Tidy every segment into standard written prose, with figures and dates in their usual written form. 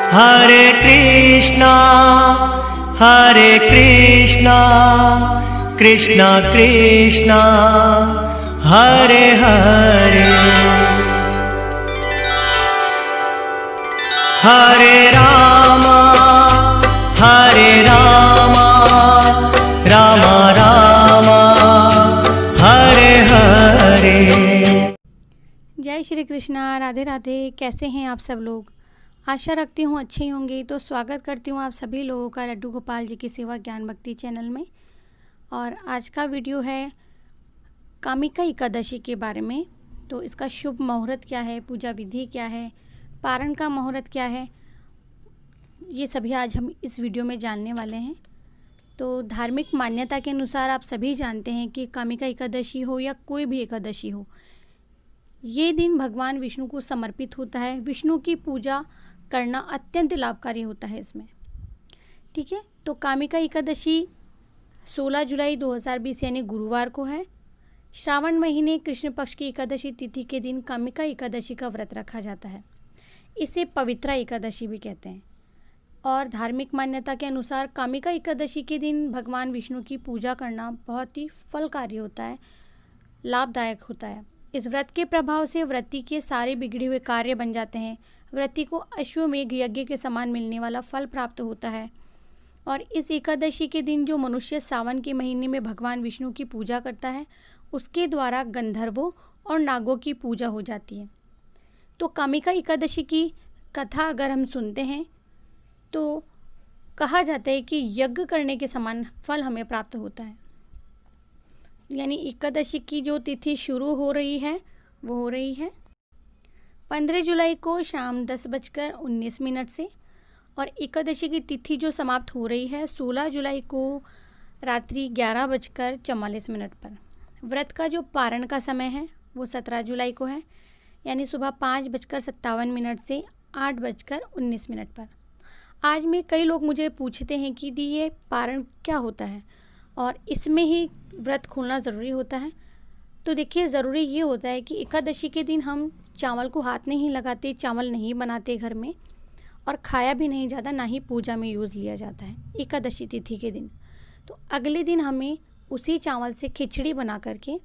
हरे कृष्णा कृष्णा कृष्णा हरे हरे, हरे राम राम राम हरे हरे। जय श्री कृष्णा, राधे राधे। कैसे हैं आप सब लोग? आशा रखती हूँ अच्छे ही होंगे। तो स्वागत करती हूँ आप सभी लोगों का लड्डू गोपाल जी की सेवा ज्ञान भक्ति चैनल में। और आज का वीडियो है कामिका एकादशी के बारे में। तो इसका शुभ मुहूर्त क्या है, पूजा विधि क्या है, पारण का मुहूर्त क्या है, ये सभी आज हम इस वीडियो में जानने वाले हैं। तो धार्मिक मान्यता के अनुसार आप सभी जानते हैं कि कामिका एकादशी हो या कोई भी एकादशी हो, ये दिन भगवान विष्णु को समर्पित होता है। विष्णु की पूजा करना अत्यंत लाभकारी होता है इसमें। ठीक है, तो कामिका एकादशी 16 जुलाई 2020 यानी गुरुवार को है। श्रावण महीने कृष्ण पक्ष की एकादशी तिथि के दिन कामिका एकादशी का व्रत रखा जाता है। इसे पवित्रा एकादशी भी कहते हैं। और धार्मिक मान्यता के अनुसार कामिका एकादशी के दिन भगवान विष्णु की पूजा करना बहुत ही फलकारी होता है, लाभदायक होता है। इस व्रत के प्रभाव से व्रती के सारे बिगड़े हुए कार्य बन जाते हैं। व्रती को अश्वमेघ यज्ञ के समान मिलने वाला फल प्राप्त होता है। और इस एकादशी के दिन जो मनुष्य सावन के महीने में भगवान विष्णु की पूजा करता है, उसके द्वारा गंधर्वों और नागों की पूजा हो जाती है। तो कामिका एकादशी की कथा अगर हम सुनते हैं तो कहा जाता है कि यज्ञ करने के समान फल हमें प्राप्त होता है। यानी एकादशी की जो तिथि शुरू हो रही है वो हो रही है 15 जुलाई को शाम 10:19 से, और एकादशी की तिथि जो समाप्त हो रही है 16 जुलाई को रात्रि 11:44 पर। व्रत का जो पारण का समय है वो 17 जुलाई को है, यानी सुबह 5:57 से 8:19 पर। आज में कई लोग मुझे पूछते हैं कि दी ये पारण क्या होता है और इसमें ही व्रत खोलना ज़रूरी होता है। तो देखिए, ज़रूरी ये होता है कि एकादशी के दिन हम चावल को हाथ नहीं लगाते, चावल नहीं बनाते घर में, और खाया भी नहीं जाता, ना ही पूजा में यूज़ लिया जाता है एकादशी तिथि के दिन। तो अगले दिन हमें उसी चावल से खिचड़ी बना करके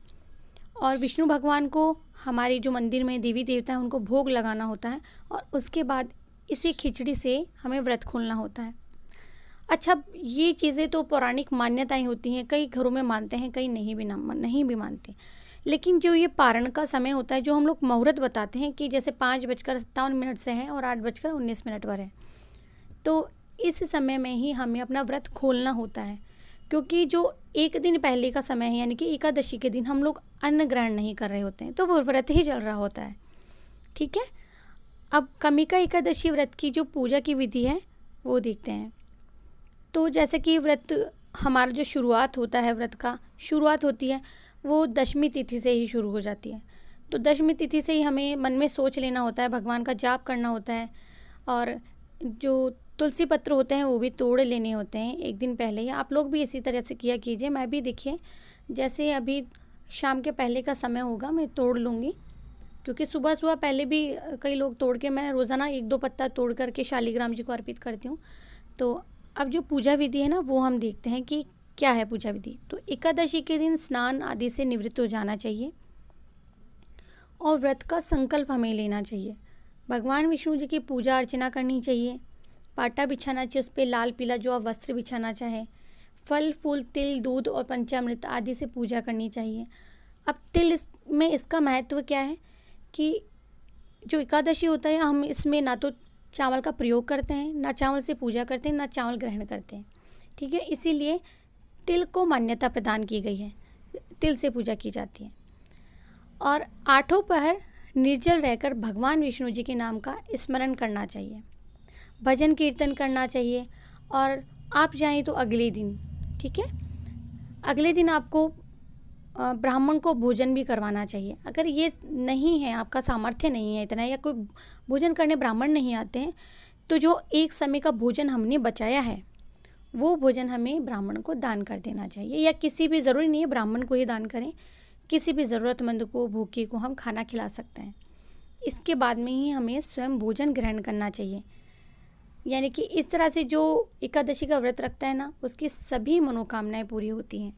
और विष्णु भगवान को, हमारे जो मंदिर में देवी देवता हैं, उनको भोग लगाना होता है। और उसके बाद इसी खिचड़ी से हमें व्रत खोलना होता है। अच्छा, ये चीज़ें तो पौराणिक मान्यताएं होती हैं, कई घरों में मानते हैं, कई नहीं भी मानते। लेकिन जो ये पारण का समय होता है, जो हम लोग मुहूर्त बताते हैं कि जैसे 5:57 से है और 8:19 पर है, तो इस समय में ही हमें अपना व्रत खोलना होता है। क्योंकि जो एक दिन पहले का समय है, यानी कि एकादशी के दिन हम लोग अन्न ग्रहण नहीं कर रहे होते हैं, तो वो व्रत ही चल रहा होता है। ठीक है, अब कामिका एकादशी व्रत की जो पूजा की विधि है वो देखते हैं। तो जैसे कि व्रत हमारा जो शुरुआत होता है, व्रत का शुरुआत होती है वो दशमी तिथि से ही शुरू हो जाती है। तो दशमी तिथि से ही हमें मन में सोच लेना होता है, भगवान का जाप करना होता है, और जो तुलसी पत्र होते हैं वो भी तोड़ लेने होते हैं एक दिन पहले ही। आप लोग भी इसी तरह से किया कीजिए। मैं भी देखिए, जैसे अभी शाम के पहले का समय होगा मैं तोड़ लूँगी, क्योंकि सुबह सुबह पहले भी कई लोग तोड़ के, मैं रोज़ाना 1-2 पत्ता तोड़ करके शालिग्राम जी को अर्पित करती हूँ। तो अब जो पूजा विधि है ना, वो हम देखते हैं कि क्या है पूजा विधि। तो एकादशी के दिन स्नान आदि से निवृत्त हो जाना चाहिए और व्रत का संकल्प हमें लेना चाहिए। भगवान विष्णु जी की पूजा अर्चना करनी चाहिए। पाटा बिछाना चाहिए, उस पर लाल पीला जो आप वस्त्र बिछाना चाहे। फल फूल तिल दूध और पंचामृत आदि से पूजा करनी चाहिए। अब तिल में इसका महत्व क्या है कि जो एकादशी होता है, हम इसमें ना तो चावल का प्रयोग करते हैं, ना चावल से पूजा करते हैं, ना चावल ग्रहण करते हैं। ठीक है, इसीलिए तिल को मान्यता प्रदान की गई है, तिल से पूजा की जाती है। और 8 पहर निर्जल रहकर भगवान विष्णु जी के नाम का स्मरण करना चाहिए, भजन कीर्तन करना चाहिए। और आप चाहें तो अगले दिन, ठीक है, अगले दिन आपको ब्राह्मण को भोजन भी करवाना चाहिए। अगर ये नहीं है, आपका सामर्थ्य नहीं है इतना, या कोई भोजन करने ब्राह्मण नहीं आते हैं, तो जो एक समय का भोजन हमने बचाया है वो भोजन हमें ब्राह्मण को दान कर देना चाहिए। या किसी भी, ज़रूरी नहीं है ब्राह्मण को ही दान करें, किसी भी ज़रूरतमंद को, भूखे को हम खाना खिला सकते हैं। इसके बाद में ही हमें स्वयं भोजन ग्रहण करना चाहिए। यानी कि इस तरह से जो एकादशी का व्रत रखता है ना, उसकी सभी मनोकामनाएं पूरी होती हैं।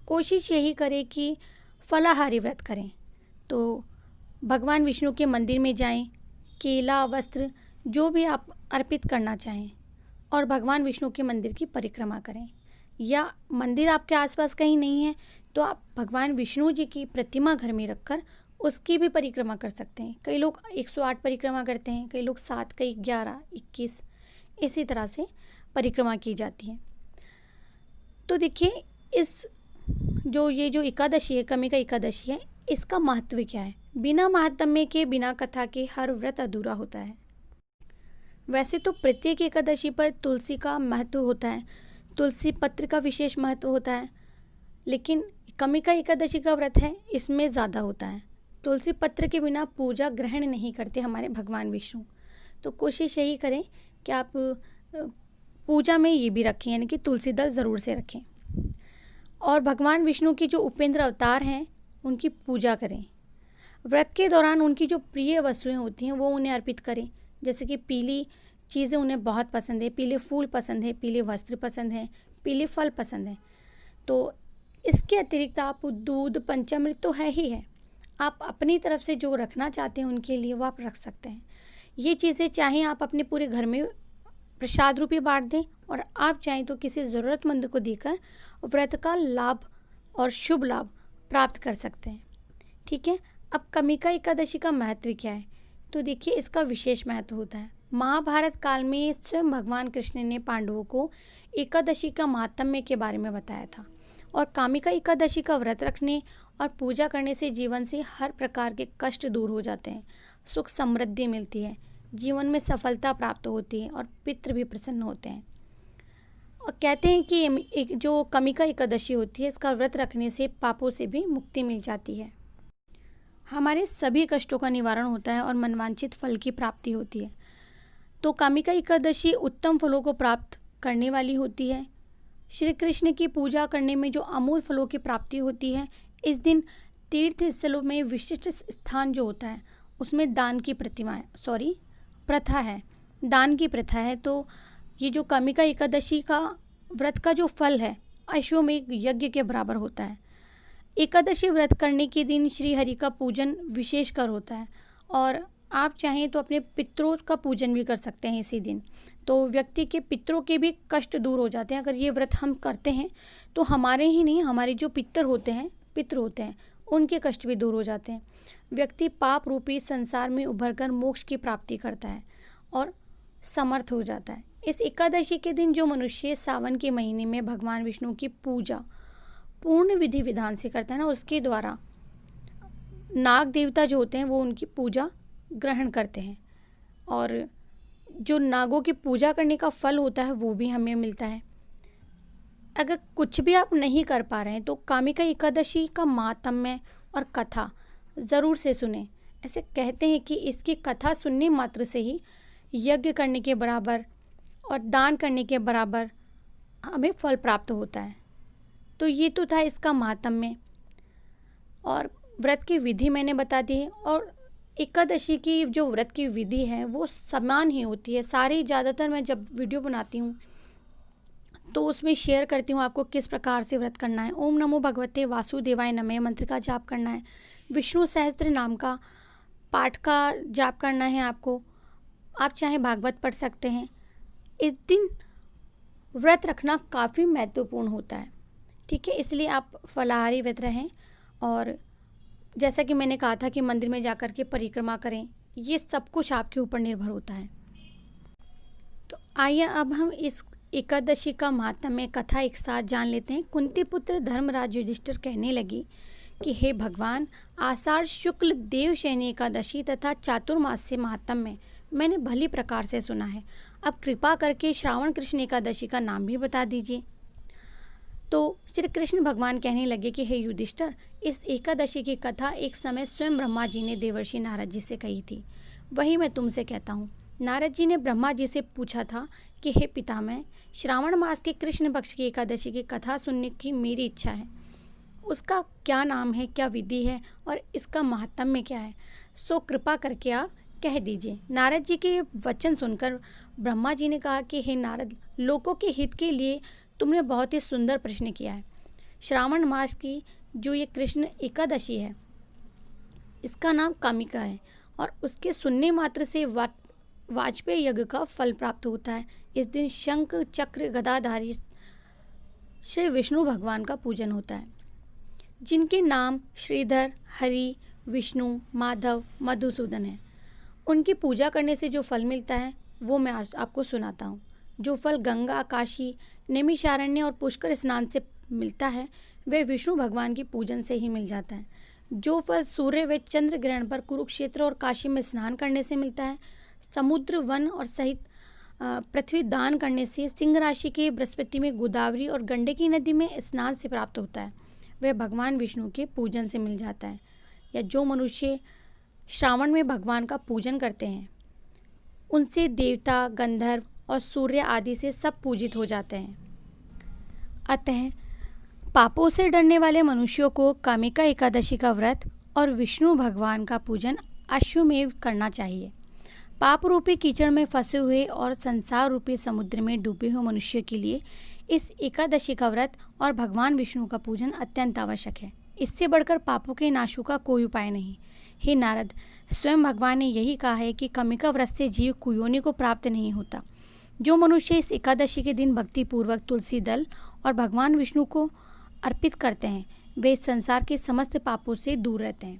कोशिश यही करें कि फलाहारी व्रत करें। तो भगवान विष्णु के मंदिर में जाएं, केला, वस्त्र जो भी आप अर्पित करना चाहें, और भगवान विष्णु के मंदिर की परिक्रमा करें। या मंदिर आपके आसपास कहीं नहीं है तो आप भगवान विष्णु जी की प्रतिमा घर में रखकर उसकी भी परिक्रमा कर सकते हैं। कई लोग 108 परिक्रमा करते हैं, कई लोग 7, कई 11, 21, इसी तरह से परिक्रमा की जाती है। तो देखिए, इस ये जो एकादशी है, कमिका एकादशी है, इसका महत्व क्या है? बिना महात्म्य के, बिना कथा के हर व्रत अधूरा होता है। वैसे तो प्रत्येक एकादशी पर तुलसी का महत्व होता है, तुलसी पत्र का विशेष महत्व होता है, लेकिन कमिका एकादशी का व्रत है, इसमें ज़्यादा होता है। तुलसी पत्र के बिना पूजा ग्रहण नहीं करते हमारे भगवान विष्णु। तो कोशिश यही करें कि आप पूजा में ये भी रखें, यानी कि तुलसी दल ज़रूर से रखें। और भगवान विष्णु की जो उपेंद्र अवतार हैं उनकी पूजा करें। व्रत के दौरान उनकी जो प्रिय वस्तुएं होती हैं वो उन्हें अर्पित करें। जैसे कि पीली चीज़ें उन्हें बहुत पसंद है, पीले फूल पसंद है, पीले वस्त्र पसंद है, पीले फल पसंद है। तो इसके अतिरिक्त आप दूध, पंचामृत तो है ही है, आप अपनी तरफ से जो रखना चाहते हैं उनके लिए वो आप रख सकते हैं। ये चीज़ें चाहें आप अपने पूरे घर में प्रसाद रूपी बांट दें, और आप चाहें तो किसी ज़रूरतमंद को देकर व्रत का लाभ और शुभ लाभ प्राप्त कर सकते हैं। ठीक है। अब कमिका एकादशी का महत्व क्या है? तो देखिए, इसका विशेष महत्व होता है। महाभारत काल में स्वयं भगवान कृष्ण ने पांडवों को एकादशी का महात्म्य के बारे में बताया था, और कामिका एकादशी का व्रत रखने और पूजा करने से जीवन से हर प्रकार के कष्ट दूर हो जाते हैं, सुख समृद्धि मिलती है, जीवन में सफलता प्राप्त होती है और पितृ भी प्रसन्न होते हैं। और कहते हैं कि जो कमिका एकादशी होती है, इसका व्रत रखने से पापों से भी मुक्ति मिल जाती है, हमारे सभी कष्टों का निवारण होता है और मनवांछित फल की प्राप्ति होती है। तो कामिका एकादशी उत्तम फलों को प्राप्त करने वाली होती है। श्री कृष्ण की पूजा करने में जो अमूल फलों की प्राप्ति होती है। इस दिन तीर्थ स्थलों में विशिष्ट स्थान जो होता है उसमें दान की प्रथा है, दान की प्रथा है। तो ये जो कामिका एकादशी का व्रत का जो फल है अश्वमेध यज्ञ के बराबर होता है। एकादशी व्रत करने के दिन श्री हरि का पूजन विशेषकर होता है, और आप चाहें तो अपने पितरों का पूजन भी कर सकते हैं इसी दिन। तो व्यक्ति के पितरों के भी कष्ट दूर हो जाते हैं। अगर ये व्रत हम करते हैं तो हमारे ही नहीं, हमारे जो पितर होते हैं उनके कष्ट भी दूर हो जाते हैं। व्यक्ति पाप रूपी संसार में उभरकर मोक्ष की प्राप्ति करता है और समर्थ हो जाता है। इस एकादशी के दिन जो मनुष्य सावन के महीने में भगवान विष्णु की पूजा पूर्ण विधि विधान से करता है ना, उसके द्वारा नाग देवता जो होते हैं वो उनकी पूजा ग्रहण करते हैं, और जो नागों की पूजा करने का फल होता है वो भी हमें मिलता है। अगर कुछ भी आप नहीं कर पा रहे हैं तो कामिका एकादशी का महात्म्य और कथा ज़रूर से सुने। ऐसे कहते हैं कि इसकी कथा सुनने मात्र से ही यज्ञ करने के बराबर और दान करने के बराबर हमें फल प्राप्त होता है। तो ये तो था इसका महात्म्य, और व्रत की विधि मैंने बता दी है। और एकादशी की जो व्रत की विधि है वो समान ही होती है सारी। ज़्यादातर मैं जब वीडियो बनाती हूँ तो उसमें शेयर करती हूँ आपको किस प्रकार से व्रत करना है। ओम नमो भगवते वासुदेवाय नमः मंत्र का जाप करना है, विष्णु सहस्त्र नाम का पाठ का जाप करना है आपको। आप चाहे भागवत पढ़ सकते हैं। इस दिन व्रत रखना काफ़ी महत्वपूर्ण होता है। ठीक है, इसलिए आप फलाहारी व्रत रहें, और जैसा कि मैंने कहा था कि मंदिर में जाकर के परिक्रमा करें। ये सब कुछ आपके ऊपर निर्भर होता है। तो आइए अब हम इस एकादशी का महात्म्य कथा एक साथ जान लेते हैं। कुंती पुत्र धर्मराज युधिष्ठिर कहने लगे कि हे भगवान, आषाढ़ शुक्ल देवशयनी एकादशी तथा चातुर्मास्य महात्म्य मैंने भली प्रकार से सुना है। अब कृपा करके श्रावण कृष्ण एकादशी का नाम भी बता दीजिए। तो श्री कृष्ण भगवान कहने लगे कि हे युधिष्ठिर, इस एकादशी की कथा एक समय स्वयं ब्रह्मा जी ने देवर्षि नारद जी से कही थी, वही मैं तुमसे कहता हूँ। नारद जी ने ब्रह्मा जी से पूछा था कि हे पितामह, श्रावण मास के कृष्ण पक्ष की एकादशी की कथा सुनने की मेरी इच्छा है। उसका क्या नाम है, क्या विधि है और इसका महात्म्य क्या है? सो कृपा करके आप कह दीजिए। नारद जी के वचन सुनकर ब्रह्मा जी ने कहा कि हे नारद, लोगों के हित के लिए तुमने बहुत ही सुंदर प्रश्न किया है। श्रावण मास की जो ये कृष्ण एकादशी है, इसका नाम कामिका है और उसके सुनने मात्र से वाजपेयी यज्ञ का फल प्राप्त होता है। इस दिन शंख चक्र गदाधारी श्री विष्णु भगवान का पूजन होता है, जिनके नाम श्रीधर, हरि, विष्णु, माधव, मधुसूदन है। उनकी पूजा करने से जो फल मिलता है वो मैं आज आपको सुनाता हूँ। जो फल गंगा, काशी, नैमिषारण्य और पुष्कर स्नान से मिलता है वह विष्णु भगवान की पूजन से ही मिल जाता है। जो फल सूर्य व चंद्र ग्रहण पर कुरुक्षेत्र और काशी में स्नान करने से मिलता है, समुद्र, वन और सहित पृथ्वी दान करने से, सिंह राशि के बृहस्पति में गोदावरी और गंडकी नदी में स्नान से प्राप्त होता है, वह भगवान विष्णु के पूजन से मिल जाता है। या जो मनुष्य श्रावण में भगवान का पूजन करते हैं उनसे देवता, गंधर्व और सूर्य आदि से सब पूजित हो जाते हैं। अतः पापों से डरने वाले मनुष्यों को कामिका एकादशी का व्रत और विष्णु भगवान का पूजन अश्वमेव करना चाहिए। पाप रूपी कीचड़ में फंसे हुए और संसार रूपी समुद्र में डूबे हुए मनुष्य के लिए इस एकादशी का व्रत और भगवान विष्णु का पूजन अत्यंत आवश्यक है। इससे बढ़कर पापों के नाशों का कोई उपाय नहीं। हे नारद, स्वयं भगवान ने यही कहा है कि कामिका व्रत से जीव कुयोनि को प्राप्त नहीं होता। जो मनुष्य इस एकादशी के दिन भक्ति पूर्वक तुलसी दल और भगवान विष्णु को अर्पित करते हैं वे इस संसार के समस्त पापों से दूर रहते हैं।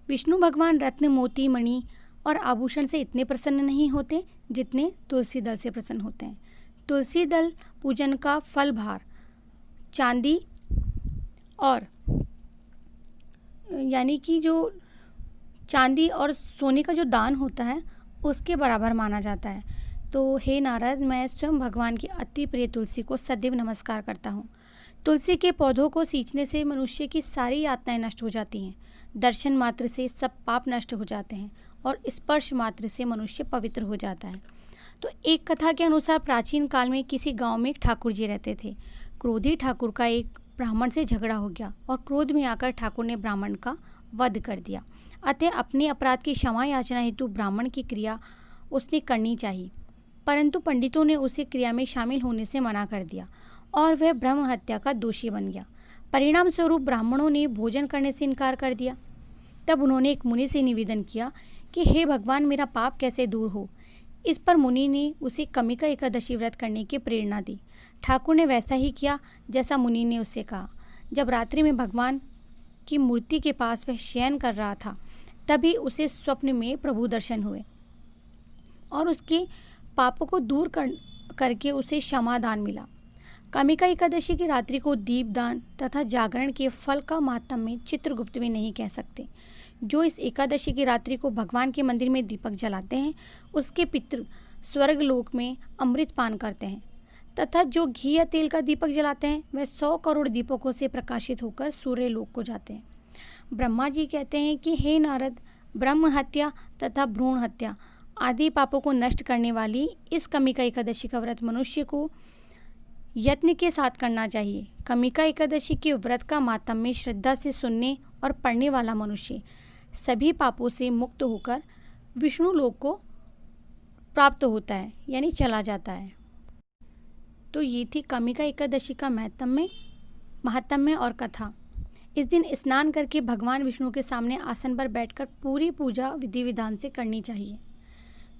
विष्णु भगवान रत्न, मोती, मणि और आभूषण से इतने प्रसन्न नहीं होते जितने तुलसी दल से प्रसन्न होते हैं। तुलसी दल पूजन का फल भार चांदी और यानी कि जो चांदी और सोने का जो दान होता है उसके बराबर माना जाता है। तो हे नारद, मैं स्वयं भगवान की अति प्रिय तुलसी को सदैव नमस्कार करता हूँ। तुलसी के पौधों को सींचने से मनुष्य की सारी यातनाएं नष्ट हो जाती हैं। दर्शन मात्र से सब पाप नष्ट हो जाते हैं और स्पर्श मात्र से मनुष्य पवित्र हो जाता है। तो एक कथा के अनुसार प्राचीन काल में किसी गांव में एक ठाकुर जी रहते थे। क्रोधी ठाकुर का एक ब्राह्मण से झगड़ा हो गया और क्रोध में आकर ठाकुर ने ब्राह्मण का वध कर दिया। अतः अपने अपराध की क्षमा याचना हेतु ब्राह्मण की क्रिया उसने करनी चाहिए, परंतु पंडितों ने उसे क्रिया में शामिल होने से मना कर दिया और वह ब्रह्म हत्या का दोषी बन गया। परिणाम स्वरूप ब्राह्मणों ने भोजन करने से इनकार कर दिया। तब उन्होंने एक मुनि से निवेदन किया कि हे भगवान, मेरा पाप कैसे दूर हो। इस पर मुनि ने उसे कामिका एकादशी व्रत करने की प्रेरणा दी। ठाकुर ने वैसा ही किया जैसा मुनि ने उससे कहा। जब रात्रि में भगवान की मूर्ति के पास वह शयन कर रहा था तभी उसे स्वप्न में प्रभु दर्शन हुए और उसके पापों को दूर करके उसे क्षमादान मिला। कामिका एकादशी की रात्रि को दीपदान तथा जागरण के फल का महात्म्य चित्रगुप्त भी नहीं कह सकते। जो इस एकादशी की रात्रि को भगवान के मंदिर में दीपक जलाते हैं उसके पितृ स्वर्ग लोक में अमृत पान करते हैं तथा जो घी या तेल का दीपक जलाते हैं वह 100 करोड़ दीपकों से प्रकाशित होकर सूर्य लोक को जाते हैं। ब्रह्मा जी कहते हैं कि हे नारद, ब्रह्म हत्या तथा भ्रूण हत्या आदि पापों को नष्ट करने वाली इस कामिका एकादशी का व्रत मनुष्य को यत्न के साथ करना चाहिए। कामिका एकादशी के व्रत का मातम्य श्रद्धा से सुनने और पढ़ने वाला मनुष्य सभी पापों से मुक्त होकर विष्णु लोक को प्राप्त होता है, यानी चला जाता है। तो ये थी कामिका एकादशी का महात्म्य और कथा। इस दिन स्नान करके भगवान विष्णु के सामने आसन पर बैठकर पूरी पूजा विधि विधान से करनी चाहिए।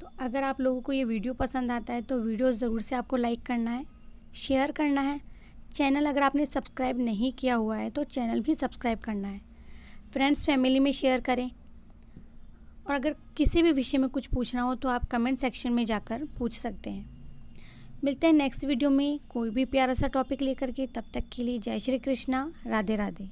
तो अगर आप लोगों को ये वीडियो पसंद आता है तो वीडियो ज़रूर से आपको लाइक करना है, शेयर करना है। चैनल अगर आपने सब्सक्राइब नहीं किया हुआ है तो चैनल भी सब्सक्राइब करना है। फ्रेंड्स फैमिली में शेयर करें और अगर किसी भी विषय में कुछ पूछना हो तो आप कमेंट सेक्शन में जाकर पूछ सकते हैं। मिलते हैं नेक्स्ट वीडियो में कोई भी प्यारा सा टॉपिक लेकर के। तब तक के लिए जय श्री कृष्णा, राधे राधे।